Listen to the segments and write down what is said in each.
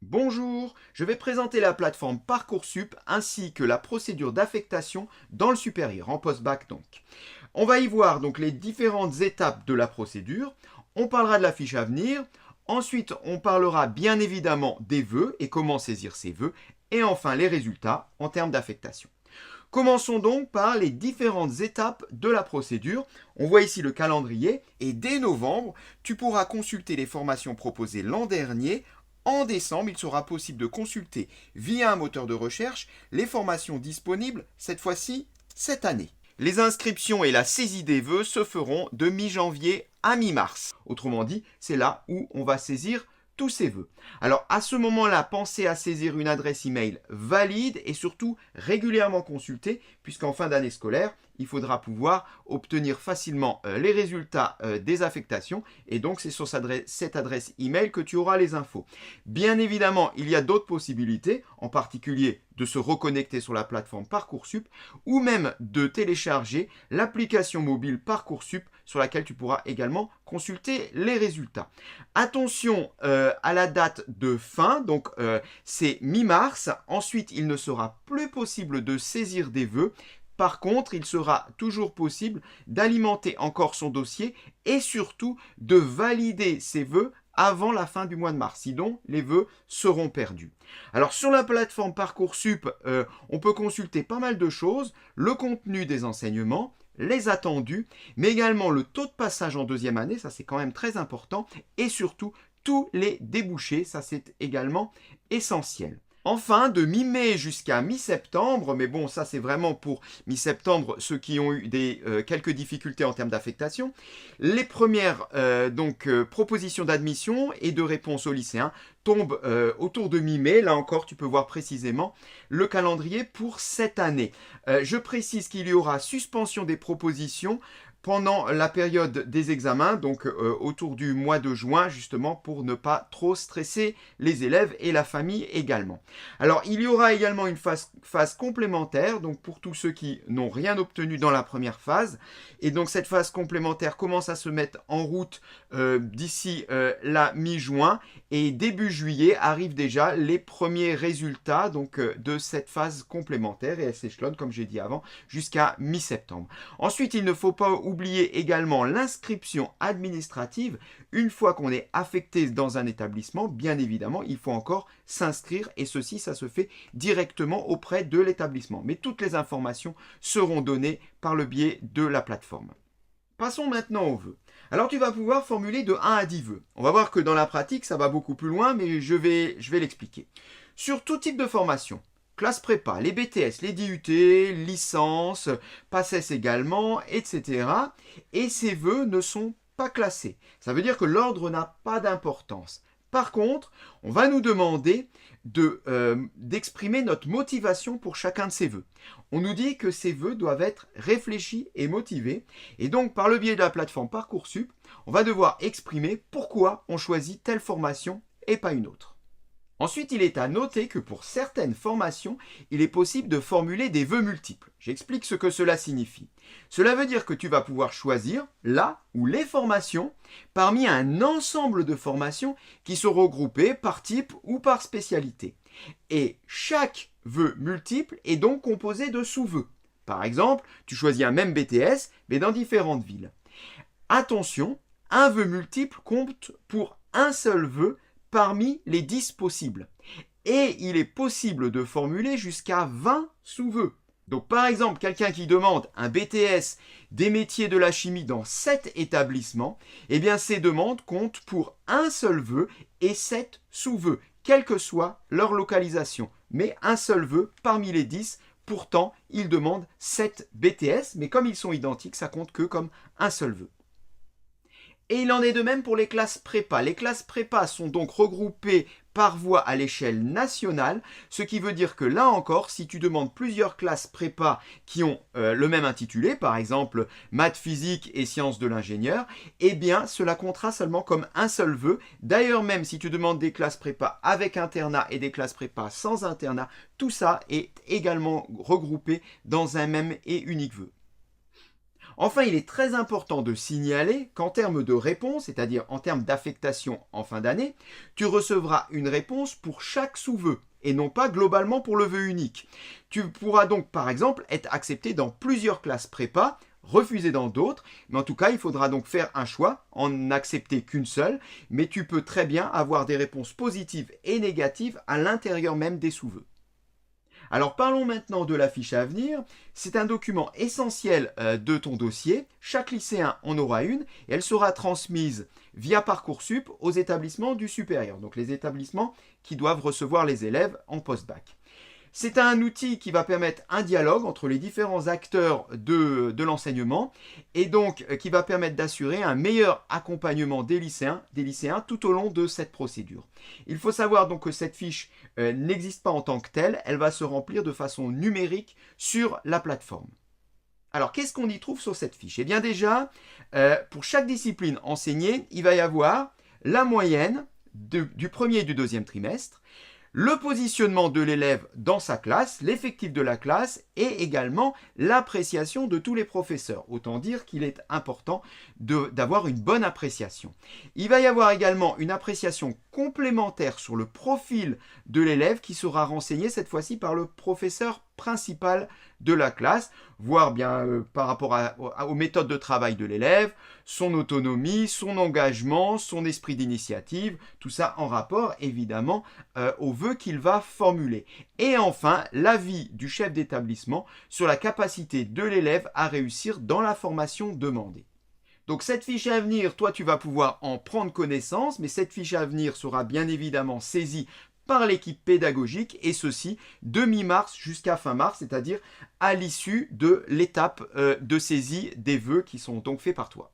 Bonjour, je vais présenter la plateforme Parcoursup ainsi que la procédure d'affectation dans le supérieur, en post-bac donc. On va y voir donc les différentes étapes de la procédure, on parlera de la fiche à venir, ensuite on parlera bien évidemment des vœux et comment saisir ces vœux, et enfin les résultats en termes d'affectation. Commençons donc par les différentes étapes de la procédure. On voit ici le calendrier et dès novembre, tu pourras consulter les formations proposées l'an dernier. En décembre, il sera possible de consulter via un moteur de recherche les formations disponibles, cette fois-ci, cette année. Les inscriptions et la saisie des vœux se feront de mi-janvier à mi-mars. Autrement dit, c'est là où on va saisir tous ces vœux. Alors à ce moment-là, pensez à saisir une adresse email valide et surtout régulièrement consultée, puisqu'en fin d'année scolaire, il faudra pouvoir obtenir facilement les résultats des affectations, et donc c'est sur cette adresse email que tu auras les infos. Bien évidemment, il y a d'autres possibilités, en particulier de se reconnecter sur la plateforme Parcoursup, ou même de télécharger l'application mobile Parcoursup, sur laquelle tu pourras également consulter les résultats. Attention à la date de fin, donc c'est mi-mars. Ensuite, il ne sera plus possible de saisir des vœux. Par contre, il sera toujours possible d'alimenter encore son dossier et surtout de valider ses vœux avant la fin du mois de mars, sinon les vœux seront perdus. Alors sur la plateforme Parcoursup, on peut consulter pas mal de choses, le contenu des enseignements, les attendus, mais également le taux de passage en deuxième année, ça c'est quand même très important, et surtout tous les débouchés, ça c'est également essentiel. Enfin, de mi-mai jusqu'à mi-septembre, mais bon, ça c'est vraiment pour mi-septembre, ceux qui ont eu quelques difficultés en termes d'affectation, les premières propositions d'admission et de réponse aux lycéens tombent autour de mi-mai. Là encore, tu peux voir précisément le calendrier pour cette année. Je précise qu'il y aura suspension des propositions pendant la période des examens, donc autour du mois de juin, justement pour ne pas trop stresser les élèves et la famille également. Alors, il y aura également une phase complémentaire, donc pour tous ceux qui n'ont rien obtenu dans la première phase. Et donc, cette phase complémentaire commence à se mettre en route d'ici la mi-juin. Et début juillet arrivent déjà les premiers résultats donc, de cette phase complémentaire. Et elle s'échelonne, comme j'ai dit avant, jusqu'à mi-septembre. Ensuite, il ne faut pas oublier également l'inscription administrative. Une fois qu'on est affecté dans un établissement, bien évidemment, il faut encore s'inscrire et ceci, ça se fait directement auprès de l'établissement. Mais toutes les informations seront données par le biais de la plateforme. Passons maintenant aux vœux. Alors tu vas pouvoir formuler de 1 à 10 vœux. On va voir que dans la pratique, ça va beaucoup plus loin, mais je vais l'expliquer. Sur tout type de formation, classe prépa, les BTS, les DUT, licence, PACES également, etc. Et ces vœux ne sont pas classés. Ça veut dire que l'ordre n'a pas d'importance. Par contre, on va nous demander d'exprimer notre motivation pour chacun de ces vœux. On nous dit que ces vœux doivent être réfléchis et motivés. Et donc, par le biais de la plateforme Parcoursup, on va devoir exprimer pourquoi on choisit telle formation et pas une autre. Ensuite, il est à noter que pour certaines formations, il est possible de formuler des vœux multiples. J'explique ce que cela signifie. Cela veut dire que tu vas pouvoir choisir la ou les formations parmi un ensemble de formations qui sont regroupées par type ou par spécialité. Et chaque vœu multiple est donc composé de sous-vœux. Par exemple, tu choisis un même BTS, mais dans différentes villes. Attention, un vœu multiple compte pour un seul vœu parmi les 10 possibles. Et il est possible de formuler jusqu'à 20 sous-vœux. Donc par exemple, quelqu'un qui demande un BTS des métiers de la chimie dans 7 établissements, eh bien ces demandes comptent pour un seul vœu et 7 sous-vœux, quelle que soit leur localisation. Mais un seul vœu parmi les 10, pourtant il demande 7 BTS, mais comme ils sont identiques, ça compte que comme un seul vœu. Et il en est de même pour les classes prépa. Les classes prépa sont donc regroupées par voie à l'échelle nationale, ce qui veut dire que là encore, si tu demandes plusieurs classes prépa qui ont le même intitulé, par exemple maths, physique et sciences de l'ingénieur, eh bien cela comptera seulement comme un seul vœu. D'ailleurs, même si tu demandes des classes prépa avec internat et des classes prépa sans internat, tout ça est également regroupé dans un même et unique vœu. Enfin, il est très important de signaler qu'en termes de réponse, c'est-à-dire en termes d'affectation en fin d'année, tu recevras une réponse pour chaque sous-vœu et non pas globalement pour le vœu unique. Tu pourras donc par exemple être accepté dans plusieurs classes prépa, refusé dans d'autres, mais en tout cas il faudra donc faire un choix, en n'accepter qu'une seule, mais tu peux très bien avoir des réponses positives et négatives à l'intérieur même des sous-vœux. Alors parlons maintenant de la fiche à venir. C'est un document essentiel de ton dossier. Chaque lycéen en aura une et elle sera transmise via Parcoursup aux établissements du supérieur, donc les établissements qui doivent recevoir les élèves en post-bac. C'est un outil qui va permettre un dialogue entre les différents acteurs de l'enseignement et donc qui va permettre d'assurer un meilleur accompagnement des lycéens tout au long de cette procédure. Il faut savoir donc que cette fiche n'existe pas en tant que telle, elle va se remplir de façon numérique sur la plateforme. Alors, qu'est-ce qu'on y trouve sur cette fiche? Eh bien déjà, pour chaque discipline enseignée, il va y avoir la moyenne du premier et du deuxième trimestre, le positionnement de l'élève dans sa classe, l'effectif de la classe et également l'appréciation de tous les professeurs. Autant dire qu'il est important d'avoir une bonne appréciation. Il va y avoir également une appréciation complémentaire sur le profil de l'élève qui sera renseigné cette fois-ci par le professeur principal de la classe, voire bien par rapport aux méthodes de travail de l'élève, son autonomie, son engagement, son esprit d'initiative, tout ça en rapport évidemment aux vœux qu'il va formuler. Et enfin, l'avis du chef d'établissement sur la capacité de l'élève à réussir dans la formation demandée. Donc cette fiche à venir, toi tu vas pouvoir en prendre connaissance, mais cette fiche à venir sera bien évidemment saisie par l'équipe pédagogique et ceci de mi-mars jusqu'à fin mars, c'est-à-dire à l'issue de l'étape de saisie des vœux qui sont donc faits par toi.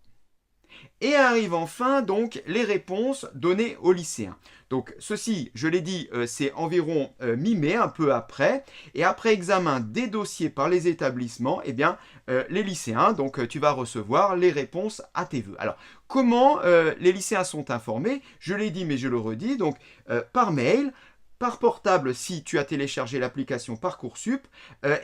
Et arrivent enfin donc les réponses données aux lycéens. Donc ceci, je l'ai dit, c'est environ mi-mai, un peu après. Et après examen des dossiers par les établissements, eh bien, les lycéens, donc tu vas recevoir les réponses à tes vœux. Alors, comment les lycéens sont informés? Je l'ai dit, mais je le redis, donc par mail, par portable si tu as téléchargé l'application Parcoursup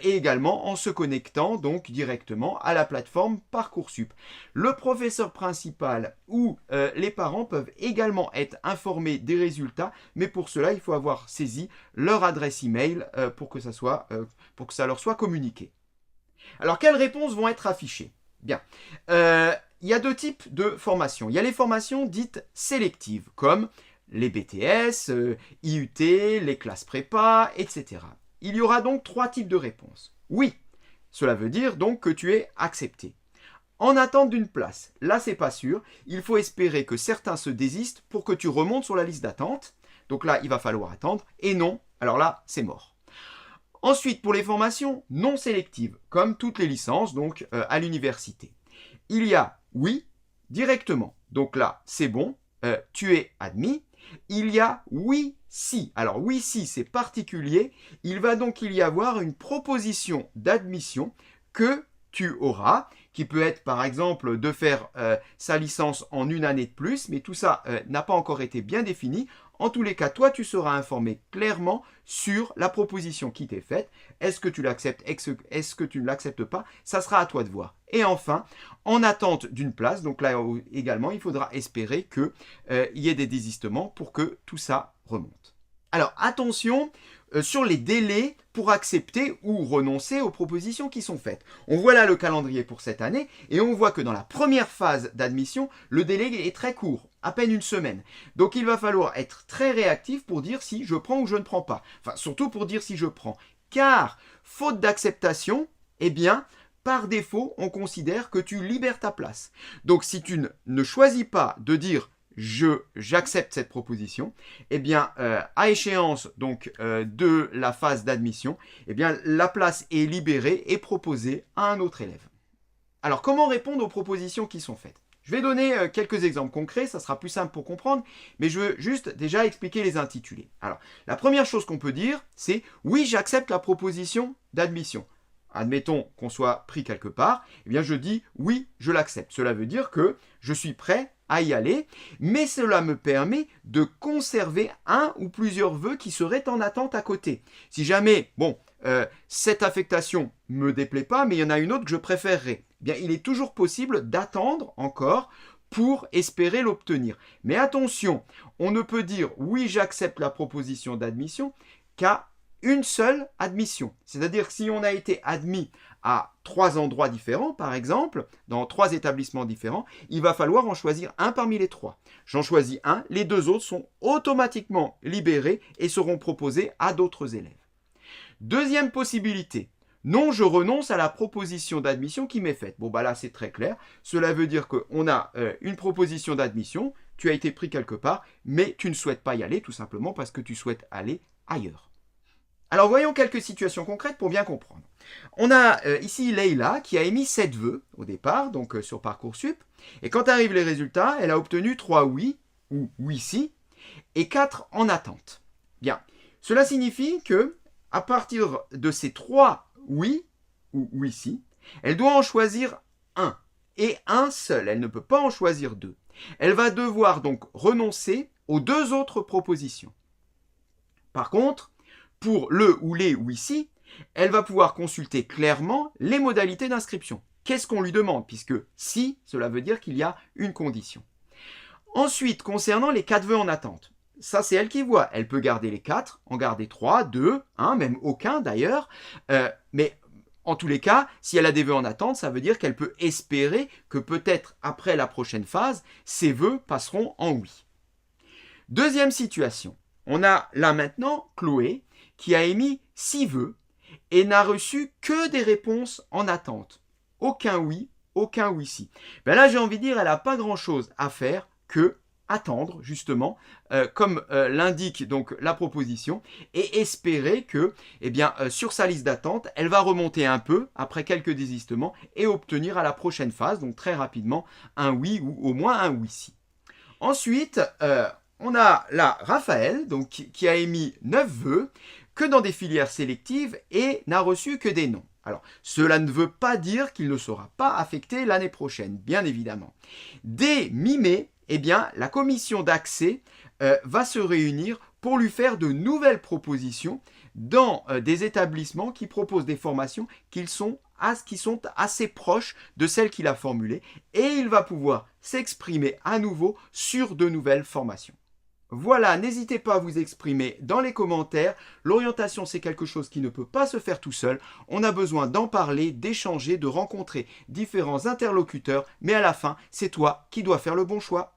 et également en se connectant donc directement à la plateforme Parcoursup. Le professeur principal ou les parents peuvent également être informés des résultats, mais pour cela il faut avoir saisi leur adresse email pour que ça leur soit communiqué. Alors quelles réponses vont être affichées? Bien. Il y a deux types de formations. Il y a les formations dites sélectives, comme les BTS, IUT, les classes prépa, etc. Il y aura donc trois types de réponses. Oui, cela veut dire donc que tu es accepté. En attente d'une place, là c'est pas sûr, il faut espérer que certains se désistent pour que tu remontes sur la liste d'attente. Donc là, il va falloir attendre. Et non, alors là, c'est mort. Ensuite, pour les formations non sélectives, comme toutes les licences, donc à l'université, il y a oui, directement. Donc là, c'est bon, tu es admis. Il y a oui, si. Alors oui, si, c'est particulier. Il va donc y avoir une proposition d'admission que tu auras, qui peut être par exemple de faire sa licence en une année de plus, mais tout ça n'a pas encore été bien défini. En tous les cas, toi, tu seras informé clairement sur la proposition qui t'est faite. Est-ce que tu l'acceptes? Est-ce que tu ne l'acceptes pas? Ça sera à toi de voir. Et enfin, en attente d'une place, donc là également, il faudra espérer qu'il y ait des désistements pour que tout ça remonte. Alors attention sur les délais pour accepter ou renoncer aux propositions qui sont faites. On voit là le calendrier pour cette année et on voit que dans la première phase d'admission, le délai est très court, à peine une semaine. Donc il va falloir être très réactif pour dire si je prends ou je ne prends pas. Enfin, surtout pour dire si je prends. Car, faute d'acceptation, eh bien, par défaut, on considère que tu libères ta place. Donc si tu ne choisis pas de dire j'accepte cette proposition, eh bien, à échéance donc, de la phase d'admission, eh bien, la place est libérée et proposée à un autre élève. Alors, comment répondre aux propositions qui sont faites? Je vais donner quelques exemples concrets, ça sera plus simple pour comprendre, mais je veux juste déjà expliquer les intitulés. Alors, la première chose qu'on peut dire, c'est « Oui, j'accepte la proposition d'admission ». Admettons qu'on soit pris quelque part, eh bien je dis « Oui, je l'accepte ». Cela veut dire que je suis prêt à y aller, mais cela me permet de conserver un ou plusieurs vœux qui seraient en attente à côté. Si jamais, bon, cette affectation me déplaît pas, mais il y en a une autre que je préférerais. eh bien, il est toujours possible d'attendre encore pour espérer l'obtenir. Mais attention, on ne peut dire oui, j'accepte la proposition d'admission qu'à une seule admission. C'est-à-dire que si on a été admis à 3 endroits différents, par exemple, dans 3 établissements différents, il va falloir en choisir un parmi les 3. J'en choisis un, les 2 autres sont automatiquement libérés et seront proposés à d'autres élèves. Deuxième possibilité, non, je renonce à la proposition d'admission qui m'est faite. Bon, bah là, c'est très clair. Cela veut dire qu'on a une proposition d'admission, tu as été pris quelque part, mais tu ne souhaites pas y aller, tout simplement parce que tu souhaites aller ailleurs. Alors, voyons quelques situations concrètes pour bien comprendre. On a ici Leïla qui a émis 7 vœux au départ, donc sur Parcoursup. Et quand arrivent les résultats, elle a obtenu 3 oui ou oui si et 4 en attente. Bien, cela signifie que à partir de ces 3 oui ou oui si, elle doit en choisir un et un seul. Elle ne peut pas en choisir 2. Elle va devoir donc renoncer aux 2 autres propositions. Par contre, pour le ou les oui si, elle va pouvoir consulter clairement les modalités d'inscription. Qu'est-ce qu'on lui demande? Puisque si, cela veut dire qu'il y a une condition. Ensuite, concernant les 4 vœux en attente, ça c'est elle qui voit. Elle peut garder les 4, en garder 3, 2, 1, même aucun d'ailleurs. Mais en tous les cas, si elle a des vœux en attente, ça veut dire qu'elle peut espérer que peut-être après la prochaine phase, ses vœux passeront en oui. Deuxième situation, on a là maintenant Chloé qui a émis 6 vœux et n'a reçu que des réponses en attente. Aucun oui si. Ben là, j'ai envie de dire, elle n'a pas grand-chose à faire que attendre, justement, comme l'indique donc la proposition, et espérer que, sur sa liste d'attente, elle va remonter un peu, après quelques désistements, et obtenir à la prochaine phase, donc très rapidement, un oui ou au moins un oui si. Ensuite, on a là Raphaël, donc, qui a émis 9 vœux, que dans des filières sélectives et n'a reçu que des non. Alors, cela ne veut pas dire qu'il ne sera pas affecté l'année prochaine, bien évidemment. Dès mi-mai, la commission d'accès va se réunir pour lui faire de nouvelles propositions dans des établissements qui proposent des formations qui sont assez proches de celles qu'il a formulées et il va pouvoir s'exprimer à nouveau sur de nouvelles formations. Voilà, n'hésitez pas à vous exprimer dans les commentaires. L'orientation, c'est quelque chose qui ne peut pas se faire tout seul. On a besoin d'en parler, d'échanger, de rencontrer différents interlocuteurs. Mais à la fin, c'est toi qui dois faire le bon choix.